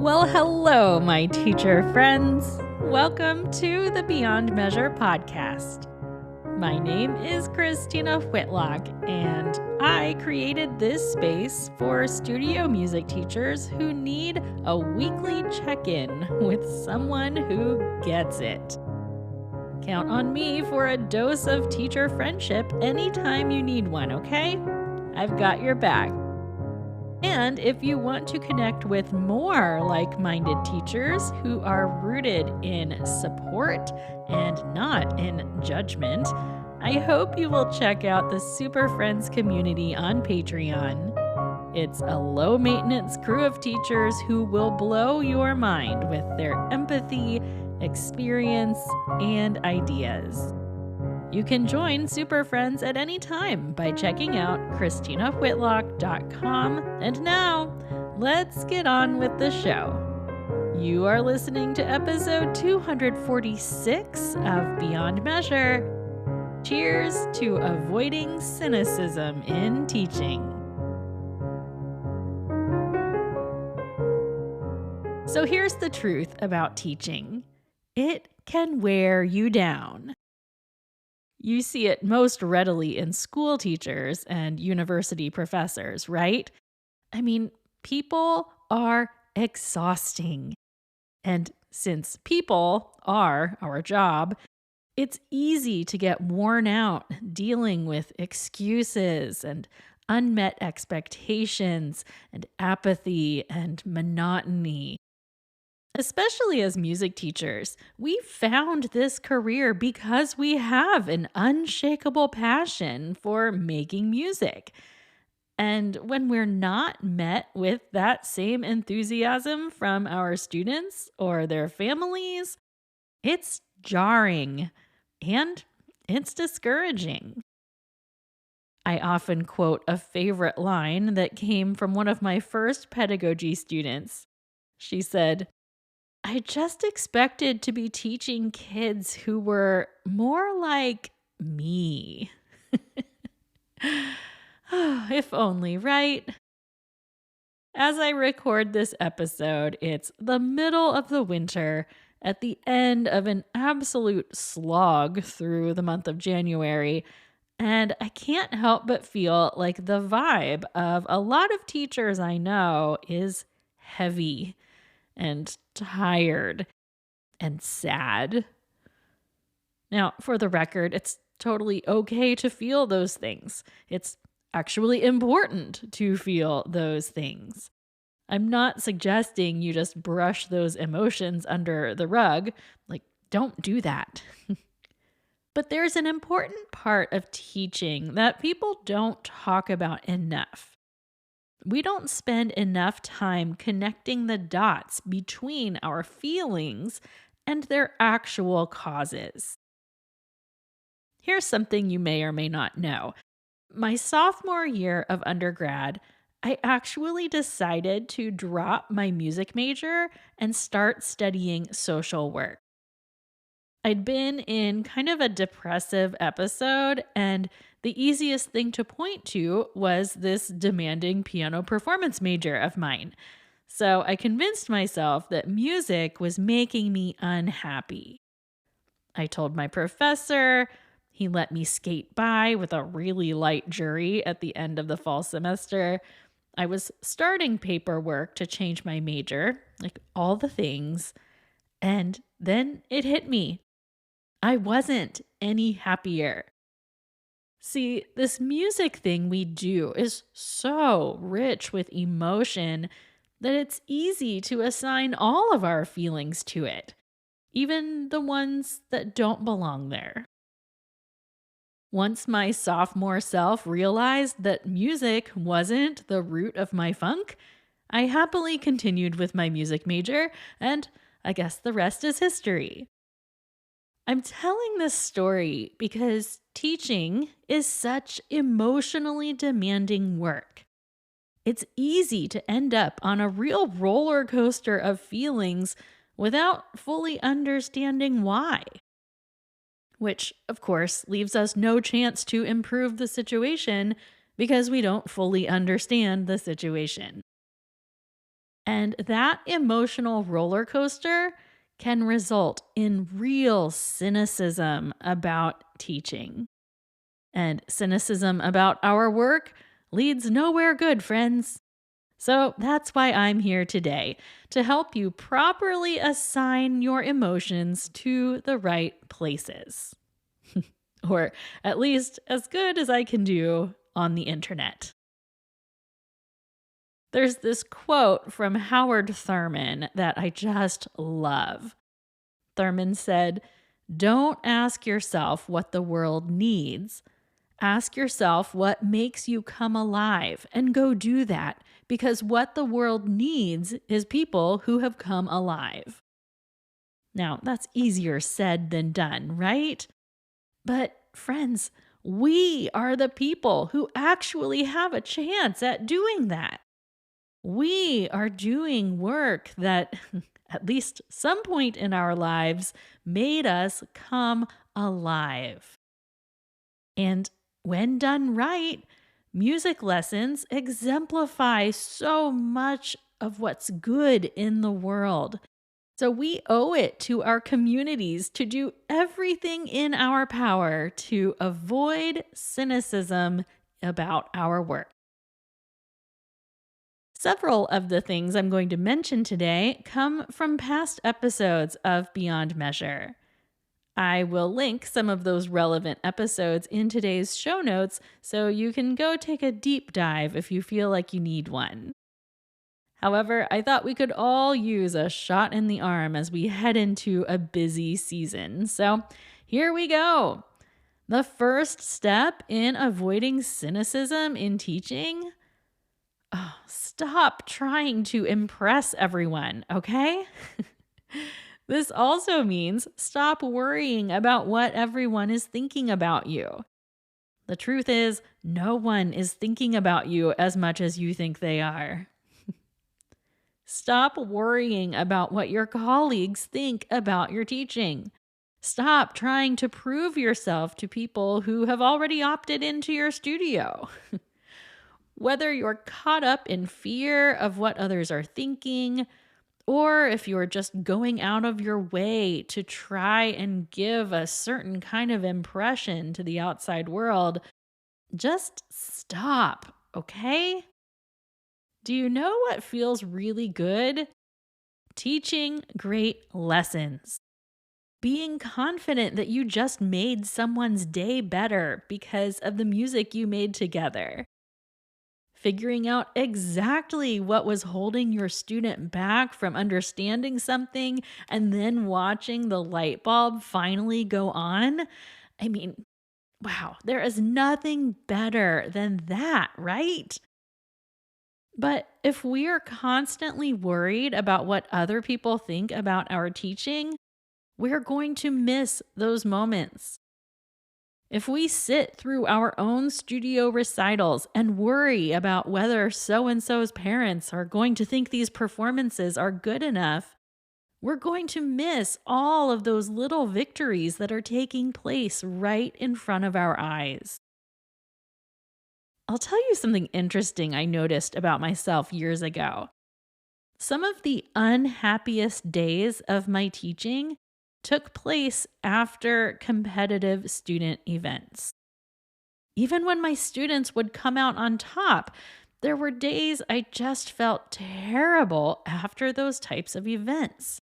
Well, hello, my teacher friends. Welcome to the Beyond Measure podcast. My name is Christina Whitlock, and I created this space for studio music teachers who need a weekly check-in with someone who gets it. Count on me for a dose of teacher friendship anytime you need one, okay? I've got your back. And if you want to connect with more like-minded teachers who are rooted in support and not in judgment, I hope you will check out the Super Friends community on Patreon. It's a low-maintenance crew of teachers who will blow your mind with their empathy, experience, and ideas. You can join Super Friends at any time by checking out ChristinaWhitlock.com. And now, let's get on with the show. You are listening to episode 246 of Beyond Measure. Cheers to avoiding cynicism in teaching. So here's the truth about teaching. It can wear you down. You see it most readily in school teachers and university professors, right? I mean, people are exhausting. And since people are our job, it's easy to get worn out dealing with excuses and unmet expectations and apathy and monotony. Especially as music teachers, we found this career because we have an unshakable passion for making music. And when we're not met with that same enthusiasm from our students or their families, it's jarring and it's discouraging. I often quote a favorite line that came from one of my first pedagogy students. She said, "I just expected to be teaching kids who were more like me." If only, right? As I record this episode, it's the middle of the winter at the end of an absolute slog through the month of January, and I can't help but feel like the vibe of a lot of teachers I know is heavy and tired and sad. Now, for the record, it's totally okay to feel those things. It's actually important to feel those things. I'm not suggesting you just brush those emotions under the rug. Don't do that. But there's an important part of teaching that people don't talk about enough. We don't spend enough time connecting the dots between our feelings and their actual causes. Here's something you may or may not know. My sophomore year of undergrad, I actually decided to drop my music major and start studying social work. I'd been in kind of a depressive episode, and the easiest thing to point to was this demanding piano performance major of mine. So I convinced myself that music was making me unhappy. I told my professor. He let me skate by with a really light jury at the end of the fall semester. I was starting paperwork to change my major, all the things. And then it hit me. I wasn't any happier. See, this music thing we do is so rich with emotion that it's easy to assign all of our feelings to it, even the ones that don't belong there. Once my sophomore self realized that music wasn't the root of my funk, I happily continued with my music major, and I guess the rest is history. I'm telling this story because teaching is such emotionally demanding work. It's easy to end up on a real roller coaster of feelings without fully understanding why. Which, of course, leaves us no chance to improve the situation because we don't fully understand the situation. And that emotional roller coaster can result in real cynicism about teaching. And cynicism about our work leads nowhere good, friends. So that's why I'm here today, to help you properly assign your emotions to the right places. Or at least as good as I can do on the internet. There's this quote from Howard Thurman that I just love. Thurman said, "Don't ask yourself what the world needs. Ask yourself what makes you come alive and go do that, because what the world needs is people who have come alive." Now, that's easier said than done, right? But friends, we are the people who actually have a chance at doing that. We are doing work that, at least some point in our lives, made us come alive. And when done right, music lessons exemplify so much of what's good in the world. So we owe it to our communities to do everything in our power to avoid cynicism about our work. Several of the things I'm going to mention today come from past episodes of Beyond Measure. I will link some of those relevant episodes in today's show notes so you can go take a deep dive if you feel like you need one. However, I thought we could all use a shot in the arm as we head into a busy season. So here we go. The first step in avoiding cynicism in teaching: stop trying to impress everyone, okay? This also means stop worrying about what everyone is thinking about you. The truth is, no one is thinking about you as much as you think they are. Stop worrying about what your colleagues think about your teaching. Stop trying to prove yourself to people who have already opted into your studio. Whether you're caught up in fear of what others are thinking, or if you're just going out of your way to try and give a certain kind of impression to the outside world, just stop, okay? Do you know what feels really good? Teaching great lessons. Being confident that you just made someone's day better because of the music you made together. Figuring out exactly what was holding your student back from understanding something and then watching the light bulb finally go on. I mean, wow, there is nothing better than that, right? But if we are constantly worried about what other people think about our teaching, we're going to miss those moments. If we sit through our own studio recitals and worry about whether so-and-so's parents are going to think these performances are good enough, we're going to miss all of those little victories that are taking place right in front of our eyes. I'll tell you something interesting I noticed about myself years ago. Some of the unhappiest days of my teaching took place after competitive student events. Even when my students would come out on top, there were days I just felt terrible after those types of events.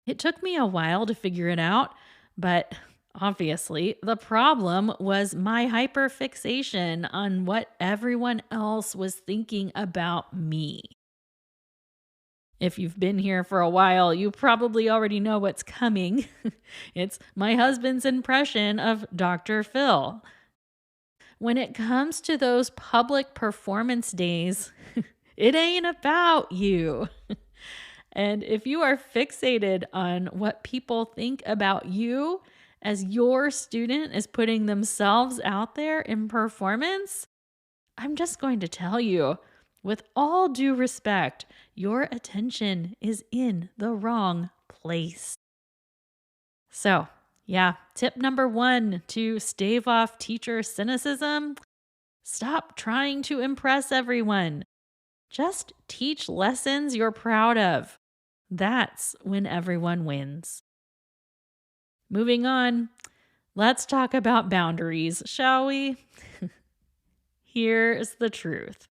It took me a while to figure it out, but obviously the problem was my hyperfixation on what everyone else was thinking about me. If you've been here for a while, you probably already know what's coming. It's my husband's impression of Dr. Phil. When it comes to those public performance days, it ain't about you. And if you are fixated on what people think about you as your student is putting themselves out there in performance, I'm just going to tell you, with all due respect, your attention is in the wrong place. So, yeah, tip number 1 to stave off teacher cynicism: stop trying to impress everyone. Just teach lessons you're proud of. That's when everyone wins. Moving on, let's talk about boundaries, shall we? Here's the truth.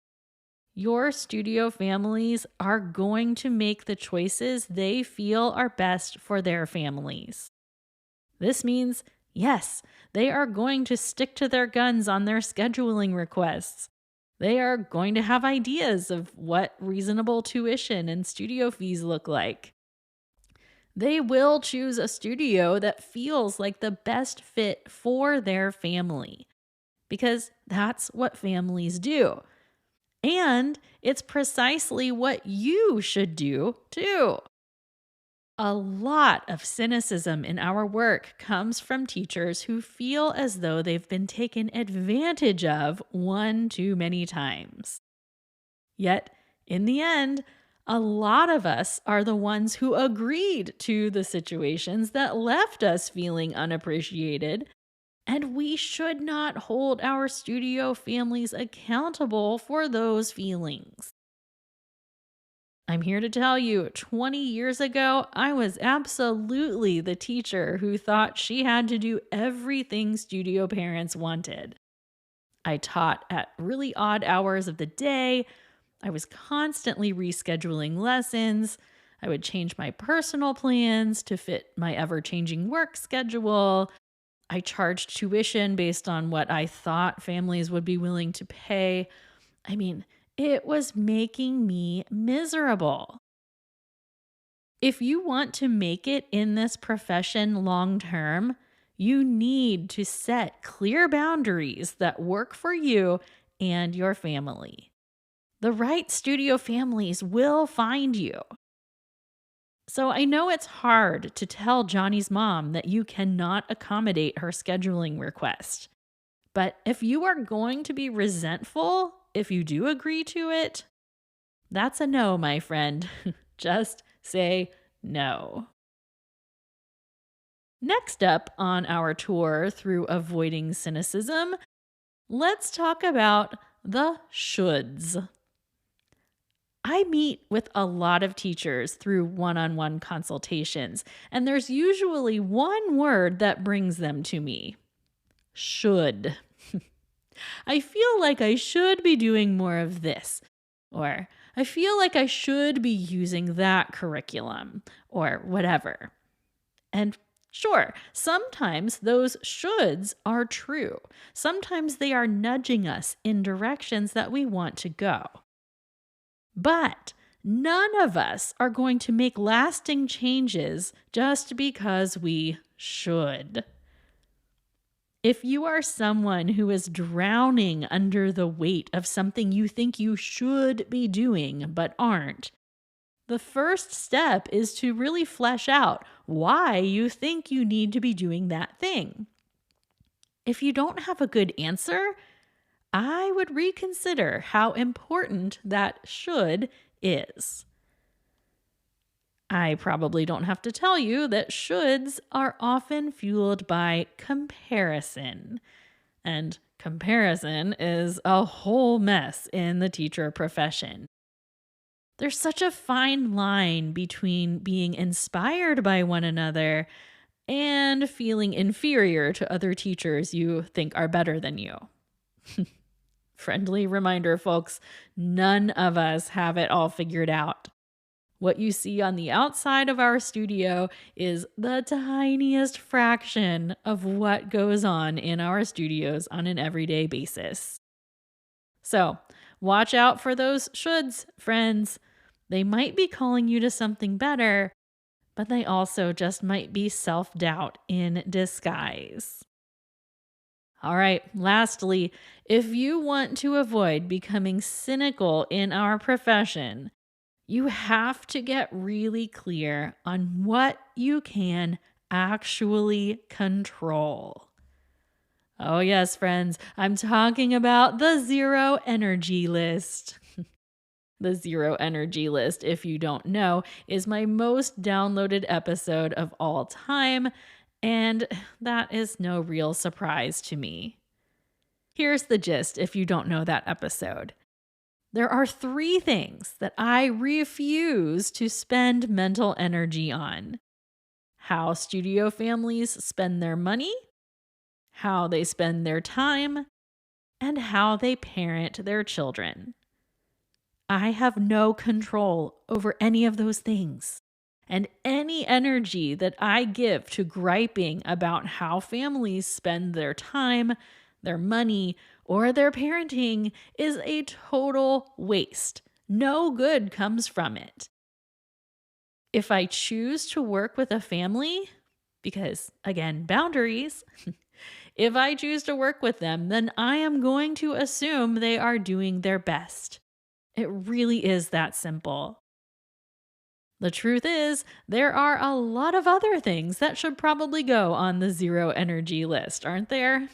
Your studio families are going to make the choices they feel are best for their families. This means, yes, they are going to stick to their guns on their scheduling requests. They are going to have ideas of what reasonable tuition and studio fees look like. They will choose a studio that feels like the best fit for their family, because that's what families do. And it's precisely what you should do too. A lot of cynicism in our work comes from teachers who feel as though they've been taken advantage of one too many times. Yet, in the end, a lot of us are the ones who agreed to the situations that left us feeling unappreciated, and we should not hold our studio families accountable for those feelings. I'm here to tell you, 20 years ago, I was absolutely the teacher who thought she had to do everything studio parents wanted. I taught at really odd hours of the day. I was constantly rescheduling lessons. I would change my personal plans to fit my ever-changing work schedule. I charged tuition based on what I thought families would be willing to pay. I mean, it was making me miserable. If you want to make it in this profession long term, you need to set clear boundaries that work for you and your family. The right studio families will find you. So I know it's hard to tell Johnny's mom that you cannot accommodate her scheduling request. But if you are going to be resentful, if you do agree to it, that's a no, my friend. Just say no. Next up on our tour through avoiding cynicism, let's talk about the shoulds. I meet with a lot of teachers through one-on-one consultations, and there's usually one word that brings them to me: should. I feel like I should be doing more of this, or I feel like I should be using that curriculum, or whatever. And sure, sometimes those shoulds are true. Sometimes they are nudging us in directions that we want to go. But none of us are going to make lasting changes just because we should. If you are someone who is drowning under the weight of something you think you should be doing but aren't, the first step is to really flesh out why you think you need to be doing that thing. If you don't have a good answer, I would reconsider how important that should is. I probably don't have to tell you that shoulds are often fueled by comparison. And comparison is a whole mess in the teacher profession. There's such a fine line between being inspired by one another and feeling inferior to other teachers you think are better than you. Friendly reminder, folks, none of us have it all figured out. What you see on the outside of our studio is the tiniest fraction of what goes on in our studios on an everyday basis. So, watch out for those shoulds, friends. They might be calling you to something better, but they also just might be self-doubt in disguise. All right, lastly, if you want to avoid becoming cynical in our profession, you have to get really clear on what you can actually control. Oh yes, friends, I'm talking about the zero energy list. The zero energy list, if you don't know, is my most downloaded episode of all time, and that is no real surprise to me. Here's the gist if you don't know that episode. There are 3 things that I refuse to spend mental energy on: how studio families spend their money, how they spend their time, and how they parent their children. I have no control over any of those things. And any energy that I give to griping about how families spend their time, their money, or their parenting is a total waste. No good comes from it. If I choose to work with a family, because again, boundaries, if I choose to work with them, then I am going to assume they are doing their best. It really is that simple. The truth is, there are a lot of other things that should probably go on the zero energy list, aren't there?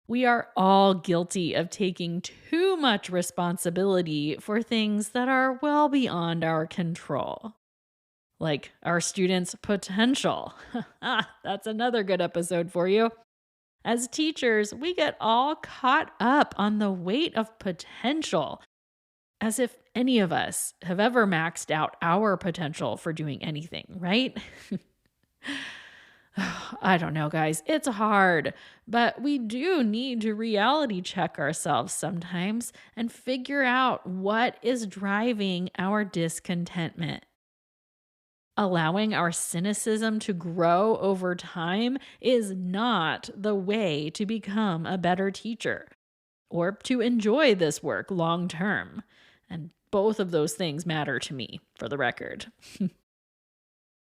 We are all guilty of taking too much responsibility for things that are well beyond our control. Like our students' potential. That's another good episode for you. As teachers, we get all caught up on the weight of potential, as if any of us have ever maxed out our potential for doing anything, right? I don't know, guys. It's hard, but we do need to reality check ourselves sometimes and figure out what is driving our discontentment. Allowing our cynicism to grow over time is not the way to become a better teacher or to enjoy this work long term. And both of those things matter to me, for the record.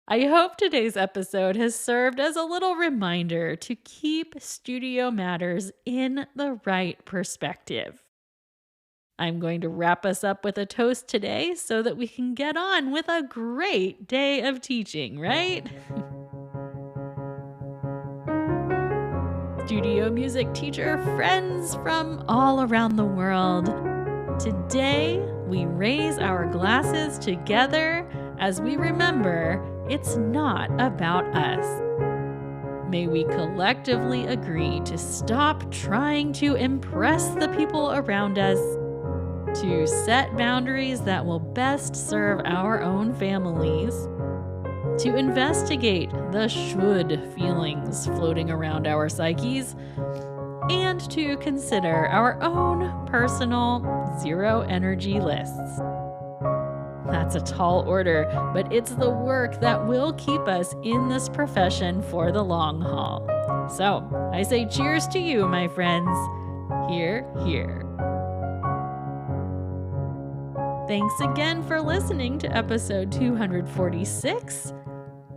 I hope today's episode has served as a little reminder to keep studio matters in the right perspective. I'm going to wrap us up with a toast today so that we can get on with a great day of teaching, right? Studio music teacher friends from all around the world, today we raise our glasses together as we remember it's not about us. May we collectively agree to stop trying to impress the people around us, to set boundaries that will best serve our own families, to investigate the should feelings floating around our psyches, and to consider our own personal zero energy lists. That's a tall order, but it's the work that will keep us in this profession for the long haul. So, I say cheers to you, my friends. Hear, hear. Thanks again for listening to episode 246.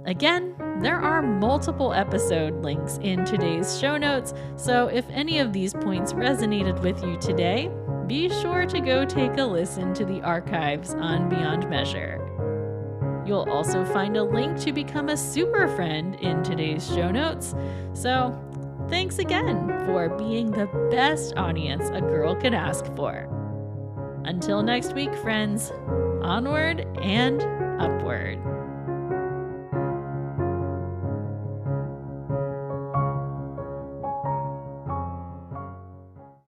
Again, there are multiple episode links in today's show notes, so if any of these points resonated with you today, be sure to go take a listen to the archives on Beyond Measure. You'll also find a link to become a super friend in today's show notes, so thanks again for being the best audience a girl could ask for. Until next week, friends, onward and upward.